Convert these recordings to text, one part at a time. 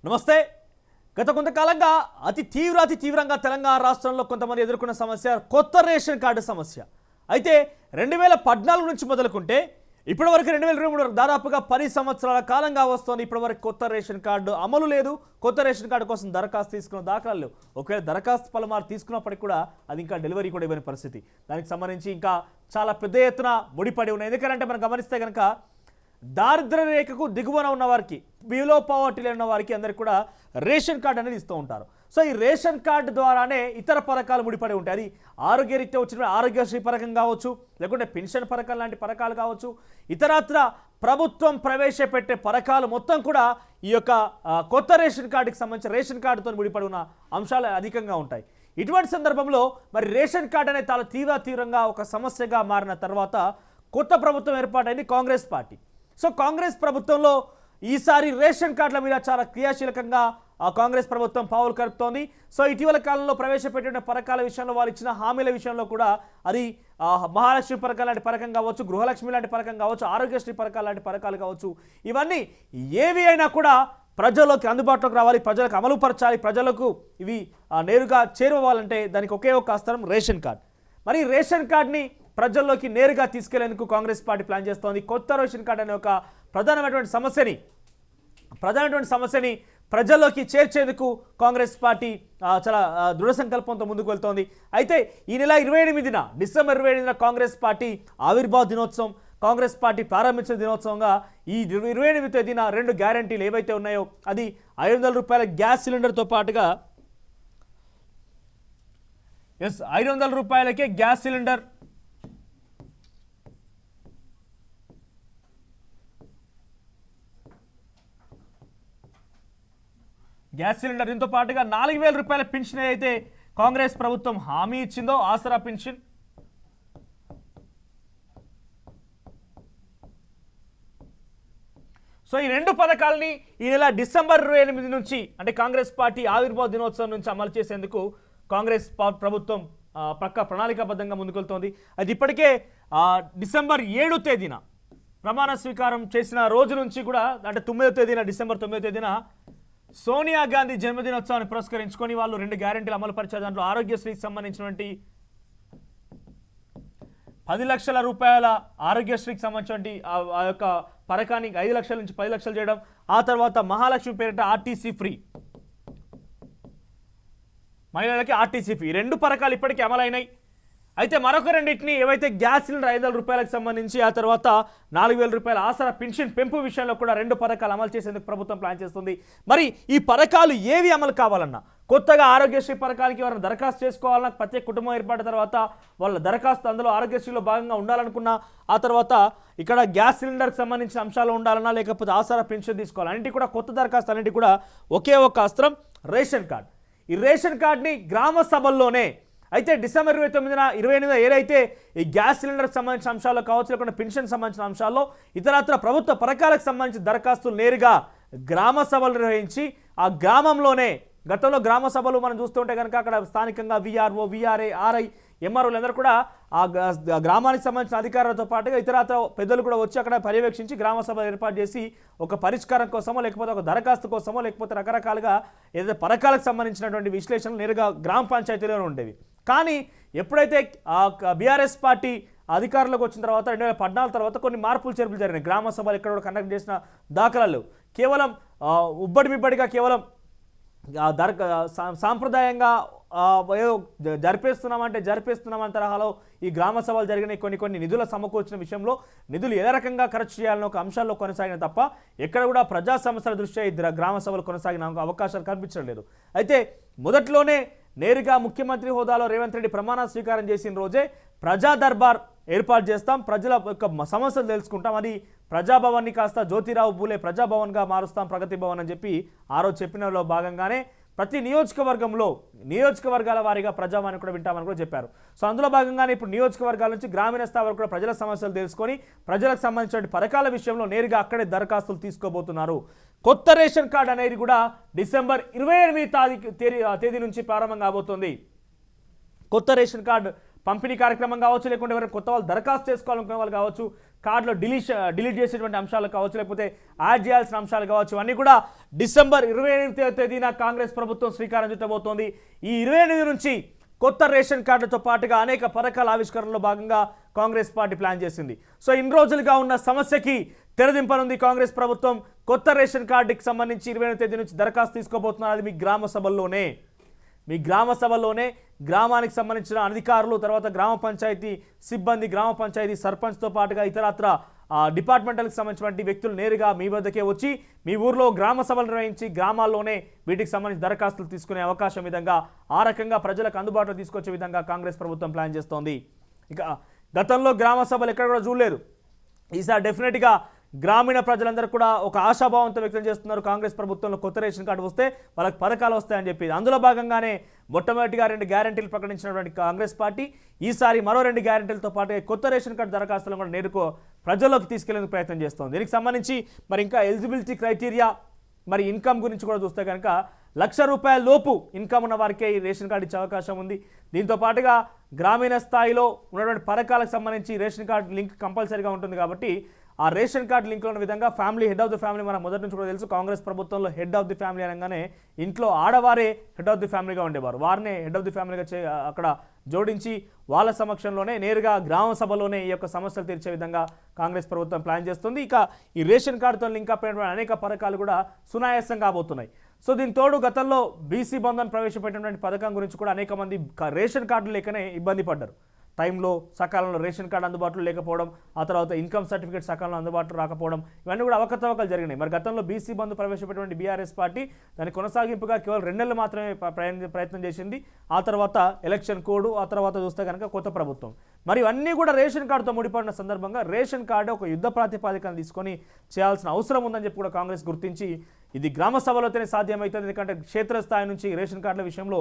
నమస్తే. గత కొంతకాలంగా అతి తీవ్రంగా తెలంగాణ రాష్ట్రంలో కొంతమంది ఎదుర్కొన్న సమస్య కొత్త రేషన్ కార్డు సమస్య. అయితే 2014 నుంచి మొదలుకుంటే ఇప్పటివరకు 2023 వరకు దాదాపుగా 10 సంవత్సరాల కాలంగా వస్తోంది. ఇప్పటివరకు కొత్త రేషన్ కార్డు అమలు లేదు. కొత్త రేషన్ కార్డు కోసం దరఖాస్తు తీసుకున్న దాఖలాలు లేవు. ఒకవేళ దరఖాస్తు పలుమారు తీసుకున్నప్పటికీ కూడా అది ఇంకా డెలివరీ కూడా ఇవ్వని పరిస్థితి. దానికి సంబంధించి ఇంకా చాలా పెద్ద ఎత్తున ముడిపడి ఉన్నాయి. ఎందుకంటే మనం గమనిస్తే కనుక దారిద్ర్య రేఖకు దిగువన ఉన్న వారికి, బిలో పావర్టీలో ఉన్న వారికి అందరికి కూడా రేషన్ కార్డు అనేది ఇస్తూ ఉంటారు. సో ఈ రేషన్ కార్డు ద్వారానే ఇతర పథకాలు ముడిపడి ఉంటాయి. అది ఆరోగ్యరీత్యా వచ్చిన ఆరోగ్యశ్రీ పథకం కావచ్చు, లేకుంటే పెన్షన్ పథకం లాంటి పథకాలు కావచ్చు, ఇతరత్ర ప్రభుత్వం ప్రవేశపెట్టే పథకాలు మొత్తం కూడా ఈ యొక్క కొత్త రేషన్ కార్డుకి సంబంధించిన రేషన్ కార్డుతో ముడిపడి ఉన్న అంశాలు అధికంగా ఉంటాయి. ఇటువంటి సందర్భంలో మరి రేషన్ కార్డు అనేది చాలా తీవ్రంగా ఒక సమస్యగా మారిన తర్వాత కొత్త ప్రభుత్వం ఏర్పాటైంది కాంగ్రెస్ పార్టీ. సో కాంగ్రెస్ ప్రభుత్వంలో ఈసారి రేషన్ కార్డుల మీద చాలా క్రియాశీలకంగా కాంగ్రెస్ ప్రభుత్వం పావులు కలుపుతోంది. సో ఇటీవల కాలంలో ప్రవేశపెట్టిన పథకాల విషయంలో వాళ్ళు ఇచ్చిన హామీల విషయంలో కూడా అది మహాలక్ష్మి పథకం లాంటి పథకం కావచ్చు, గృహలక్ష్మి లాంటి పథకం కావచ్చు, ఆరోగ్యశ్రీ పథకాలు లాంటి పథకాలు కావచ్చు, ఇవన్నీ ఏవి అయినా కూడా ప్రజల్లోకి అందుబాటులోకి రావాలి, ప్రజలకు అమలు పరచాలి, ప్రజలకు ఇవి నేరుగా చేరువాలంటే దానికి ఒకే ఒక అస్త్రం రేషన్ కార్డ్. మరి రేషన్ కార్డ్ని ప్రజల్లోకి నేరుగా తీసుకెళ్లేందుకు కాంగ్రెస్ పార్టీ ప్లాన్ చేస్తోంది. కొత్త రేషన్ కార్డు అనే ఒక ప్రధానమైనటువంటి సమస్యని ప్రజల్లోకి చేర్చేందుకు కాంగ్రెస్ పార్టీ చాలా దృఢ సంకల్పంతో ముందుకు వెళ్తోంది. అయితే ఈ నెల 28న డిసెంబర్ 28న కాంగ్రెస్ పార్టీ ఆవిర్భావ దినోత్సవం, కాంగ్రెస్ పార్టీ ప్రారంభించిన దినోత్సవంగా ఈ 28వ తేదీన 2 గ్యారంటీలు ఏవైతే ఉన్నాయో అది 500 రూపాయల గ్యాస్ సిలిండర్తో పాటుగా 500 రూపాయలకే గ్యాస్ సిలిండర్, దీంతో పాటుగా 4000 రూపాయల పెన్షన్ అయితే కాంగ్రెస్ ప్రభుత్వం హామీ ఇచ్చిందో, ఆసరా పెన్షన్. సో ఈ 2 పథకాలని ఈ నెల డిసెంబర్ 28 నుంచి అంటే కాంగ్రెస్ పార్టీ ఆవిర్భావ దినోత్సవం నుంచి అమలు చేసేందుకు కాంగ్రెస్ ప్రభుత్వం ప్రణాళికాబద్ధంగా ముందుకెళ్తోంది. అది ఇప్పటికే డిసెంబర్ 7 తేదీన ప్రమాణ స్వీకారం చేసిన రోజు నుంచి కూడా, అంటే 9వ తేదీన డిసెంబర్ 9వ తేదీన సోనియా గాంధీ జన్మదినోత్సవాన్ని పురస్కరించుకొని వాళ్ళు 2 గ్యారెంటీలు అమలు పరిచారు. దాంట్లో ఆరోగ్యశ్రీకి సంబంధించినటువంటి 10 లక్షల రూపాయల ఆరోగ్యశ్రీకి సంబంధించినటువంటి ఆ యొక్క పథకానికి 5 లక్షల నుంచి 10 లక్షలు చేయడం, ఆ తర్వాత మహాలక్ష్మి పేరిట ఆర్టీసీ ఫ్రీ, మహిళలకి ఆర్టీసీ ఫ్రీ, 2 పథకాలు ఇప్పటికీ అమలైనాయి. అయితే మరొక రెండింటిని ఏవైతే గ్యాస్ సిలిండర్ 500 రూపాయలకు సంబంధించి, ఆ తర్వాత 4000 రూపాయల ఆసరా పెన్షన్ పెంపు విషయంలో కూడా 2 పథకాలు అమలు చేసేందుకు ప్రభుత్వం ప్లాన్ చేస్తుంది. మరి ఈ పథకాలు ఏవి అమలు కావాలన్నా, కొత్తగా ఆరోగ్యశ్రీ పథకానికి ఎవరైనా దరఖాస్తు చేసుకోవాలన్నా, ప్రత్యేక కుటుంబం ఏర్పడిన తర్వాత వాళ్ళ దరఖాస్తు అందులో ఆరోగ్యశ్రీలో భాగంగా ఉండాలనుకున్నా, ఆ తర్వాత ఇక్కడ గ్యాస్ సిలిండర్కి సంబంధించిన అంశాలు ఉండాలన్నా, లేకపోతే ఆసరా పెన్షన్ తీసుకోవాలి, అన్నింటి కూడా కొత్త దరఖాస్తు అన్నింటి కూడా ఒకే ఒక అస్త్రం రేషన్ కార్డ్. ఈ రేషన్ కార్డ్ని గ్రామ సభల్లోనే, అయితే డిసెంబర్ 28న ఏదైతే ఈ గ్యాస్ సిలిండర్కి సంబంధించిన అంశాల్లో కావచ్చు, లేకుండా పెన్షన్ సంబంధించిన అంశాల్లో ఇతరత్ర ప్రభుత్వ పథకాలకు సంబంధించిన దరఖాస్తులు నేరుగా గ్రామ సభలు నిర్వహించి ఆ గ్రామంలోనే, గతంలో గ్రామ సభలు మనం చూస్తుంటే కనుక అక్కడ స్థానికంగా విఆర్ఓ, విఆర్ఏ, ఆర్ఐ, ఎంఆర్ఓలు అందరూ కూడా ఆ గ్రామానికి సంబంధించిన అధికారులతో పాటుగా ఇతరత్ర పెద్దలు కూడా వచ్చి అక్కడ పర్యవేక్షించి గ్రామ సభ ఏర్పాటు చేసి ఒక పరిష్కారం కోసమో, లేకపోతే ఒక దరఖాస్తు కోసమో, లేకపోతే రకరకాలుగా ఏదైతే పథకాలకు సంబంధించినటువంటి విశ్లేషణలు నేరుగా గ్రామ పంచాయతీలోనే ఉండేవి. కానీ ఎప్పుడైతే బీఆర్ఎస్ పార్టీ అధికారంలోకి వచ్చిన తర్వాత 2014 తర్వాత కొన్ని మార్పులు చేర్పులు జరిగినాయి. గ్రామ సభలు ఎక్కడ కూడా కండక్ట్ చేసిన దాఖలాలు కేవలం ఉబ్బడిమిబ్బడిగా కేవలం సాంప్రదాయంగా జరిపేస్తున్నామని తరహాలో ఈ గ్రామ సభలు జరిగినాయి. కొన్ని నిధుల సమకూర్చిన విషయంలో నిధులు ఏ రకంగా ఖర్చు చేయాలని ఒక అంశాల్లో కొనసాగిన తప్ప ఎక్కడ కూడా ప్రజా సమస్యల దృష్ట్యా ఈ గ్రామ సభలు కొనసాగిన అవకాశాలు కనిపించడం లేదు. అయితే మొదట్లోనే నేరుగా ముఖ్యమంత్రి హోదాలో రేవంత్ రెడ్డి ప్రమాణ స్వీకారం చేసిన రోజే ప్రజా దర్బార్ ఏర్పాటు చేస్తాం, ప్రజల యొక్క సమస్యలు తెలుసుకుంటాం, అది ప్రజాభవన్ని కాస్త జ్యోతిరావు పూలే ప్రజాభవన్గా మారుస్తాం, ప్రగతి భవన్ అని చెప్పి ఆ రోజు చెప్పినలో భాగంగానే ప్రతి నియోజకవర్గాల వారీగా ప్రజావాణి కూడా వింటామని కూడా చెప్పారు. సో అందులో భాగంగానే ఇప్పుడు నియోజకవర్గాల నుంచి గ్రామీణ స్థాయి వరకు కూడా ప్రజల సమస్యలు తెలుసుకొని ప్రజలకు సంబంధించిన పథకాల విషయంలో నేరుగా అక్కడే దరఖాస్తులు తీసుకోబోతున్నారు. కొత్త రేషన్ కార్డు అనేది కూడా డిసెంబర్ 28వ తేదీ నుంచి ప్రారంభం కాబోతుంది. కొత్త రేషన్ కార్డు పంపిణీ కార్యక్రమం కావచ్చు, లేకుంటే ఎవరైనా కొత్త వాళ్ళు దరఖాస్తు చేసుకోవాలనుకునే వాళ్ళు కావచ్చు, కార్డులో డిలీట్ చేసేటువంటి అంశాలు కావచ్చు, లేకపోతే యాడ్ చేయాల్సిన అంశాలు కావచ్చు, ఇవన్నీ కూడా డిసెంబర్ 28వ తేదీన కాంగ్రెస్ ప్రభుత్వం శ్రీకారం చుట్టబోతోంది. ఈ 28 నుంచి కొత్త రేషన్ కార్డులతో పాటుగా అనేక పథకాల ఆవిష్కరణలో భాగంగా కాంగ్రెస్ పార్టీ ప్లాన్ చేసింది. సో ఇన్ని రోజులుగా ఉన్న సమస్యకి తెరదింపనుంది కాంగ్రెస్ ప్రభుత్వం. కొత్త రేషన్ కార్డుకి సంబంధించి 28వ తేదీ నుంచి దరఖాస్తు తీసుకోబోతున్నారు. అది మీ గ్రామ సభల్లోనే గ్రామానికి సంబంధించిన అధికారులు, తర్వాత గ్రామ పంచాయతీ సిబ్బంది, గ్రామ పంచాయతీ సర్పంచ్తో పాటుగా ఇతరత్ర డిపార్ట్మెంటల్కి సంబంధించినటువంటి వ్యక్తులు నేరుగా మీ వద్దకే వచ్చి మీ ఊర్లో గ్రామ సభలు నిర్వహించి గ్రామాల్లోనే వీటికి సంబంధించి దరఖాస్తులు తీసుకునే అవకాశం విధంగా ఆ రకంగా ప్రజలకు అందుబాటులో తీసుకొచ్చే విధంగా కాంగ్రెస్ ప్రభుత్వం ప్లాన్ చేస్తోంది. ఇక గతంలో గ్రామ సభలు ఎక్కడ కూడా చూడలేదు. ఈసారి డెఫినెట్గా గ్రామీణ ప్రజలందరూ కూడా ఒక ఆశాభావంతో వ్యక్తం చేస్తున్నారు. కాంగ్రెస్ ప్రభుత్వంలో కొత్త రేషన్ కార్డు వస్తే వాళ్ళకి పథకాలు వస్తాయని చెప్పి అందులో భాగంగానే మొట్టమొదటిగా 2 గ్యారెంటీలు ప్రకటించినటువంటి కాంగ్రెస్ పార్టీ ఈసారి మరో 2 గ్యారెంటీలతో పాటు కొత్త రేషన్ కార్డు దరఖాస్తులను కూడా నేరుగా ప్రజల్లోకి తీసుకెళ్లేందుకు ప్రయత్నం చేస్తోంది. దీనికి సంబంధించి మరి ఇంకా ఎలిజిబిలిటీ క్రైటీరియా, మరి ఇన్కమ్ గురించి కూడా చూస్తే కనుక ₹1,00,000 లోపు ఇన్కమ్ ఉన్న వారికే ఈ రేషన్ కార్డు ఇచ్చే అవకాశం ఉంది. దీంతో పాటుగా గ్రామీణ స్థాయిలో ఉన్నటువంటి పథకాలకు సంబంధించి రేషన్ కార్డు లింక్ కంపల్సరీగా ఉంటుంది. కాబట్టి ఆ రేషన్ కార్డు లింక్లో ఉన్న విధంగా family, head of the family, మనం మొదటి నుంచి కూడా తెలుసు కాంగ్రెస్ ప్రభుత్వంలో హెడ్ ఆఫ్ ది ఫ్యామిలీ అనగానే ఇంట్లో ఆడవారే హెడ్ ఆఫ్ ది ఫ్యామిలీగా ఉండేవారు. వారినే హెడ్ ఆఫ్ ది ఫ్యామిలీగా అక్కడ జోడించి వాళ్ళ సమక్షంలోనే నేరుగా గ్రామ సభలోనే ఈ యొక్క సమస్యలు తీర్చే విధంగా కాంగ్రెస్ ప్రభుత్వం ప్లాన్ చేస్తుంది. ఇక ఈ రేషన్ కార్డుతో లింక్ అయినటువంటి అనేక పథకాలు కూడా సునాయాసం కాబోతున్నాయి. సో దీని తోడు గతంలో బీసీ బంధన్ ప్రవేశపెట్టినటువంటి పథకం గురించి కూడా అనేక మంది రేషన్ కార్డులు లేకనే ఇబ్బంది పడ్డారు. టైంలో సకాలంలో రేషన్ కార్డు అందుబాటులో లేకపోవడం, ఆ తర్వాత ఇన్కమ్ సర్టిఫికేట్ సకాలంలో అందుబాటులో రాకపోవడం, ఇవన్నీ కూడా అవకతవకలు జరిగినాయి. మరి గతంలో బీసీ బంధు ప్రవేశపెట్టినటువంటి బీఆర్ఎస్ పార్టీ దాని కొనసాగింపుగా కేవలం 2 నెలలు మాత్రమే ప్రయత్నం చేసింది. ఆ తర్వాత ఎలక్షన్ కోడ్, ఆ తర్వాత చూస్తే కనుక కొత్త ప్రభుత్వం. మరి ఇవన్నీ కూడా రేషన్ కార్డుతో ముడిపడిన సందర్భంగా రేషన్ కార్డు ఒక యుద్ధ ప్రాతిపాదికను తీసుకొని చేయాల్సిన అవసరం ఉందని చెప్పి కూడా కాంగ్రెస్ గుర్తించి ఇది గ్రామ సభలతోనే సాధ్యమవుతుంది. ఎందుకంటే క్షేత్రస్థాయి నుంచి రేషన్ కార్డుల విషయంలో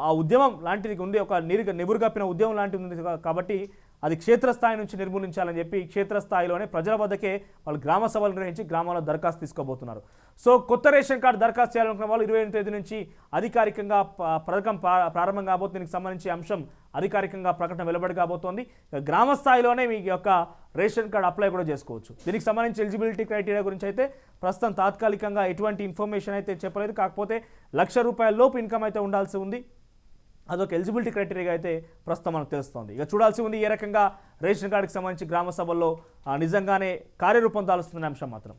ఆ ఉద్యమం లాంటిది ఉంది, ఒక నివురుగప్పిన ఉద్యమం లాంటిది ఉంది. కాబట్టి అది క్షేత్రస్థాయి నుంచి నిర్మూలించాలని చెప్పి క్షేత్రస్థాయిలోనే ప్రజల వద్దకే వాళ్ళు గ్రామ సభలు నిర్వహించి గ్రామాల్లో దరఖాస్తు తీసుకోబోతున్నారు. సో కొత్త రేషన్ కార్డు దరఖాస్తు చేయాలనుకున్న వాళ్ళు 28వ తేదీ నుంచి అధికారికంగా పథకం ప్రారంభం కాబోతుంది. దీనికి సంబంధించి అంశం అధికారికంగా ప్రకటన వెలువడి కాబోతోంది. గ్రామ స్థాయిలోనే మీ యొక్క రేషన్ కార్డు అప్లై కూడా చేసుకోవచ్చు. దీనికి సంబంధించి ఎలిజిబిలిటీ క్రైటీరియా గురించి అయితే ప్రస్తుతం తాత్కాలికంగా ఎటువంటి ఇన్ఫర్మేషన్ అయితే చెప్పలేదు. కాకపోతే ₹1,00,000 లోపు ఇన్కమ్ అయితే ఉండాల్సి ఉంది. అదొక ఎలిజిబిలిటీ క్రైటీరియా అయితే ప్రస్తుతం మనకు తెలుస్తోంది. ఇక చూడాల్సి ఉంది ఏ రకంగా రేషన్ కార్డుకి సంబంధించి గ్రామ సభల్లో నిజంగానే కార్యరూపం దాలుస్తున్న అంశం మాత్రం.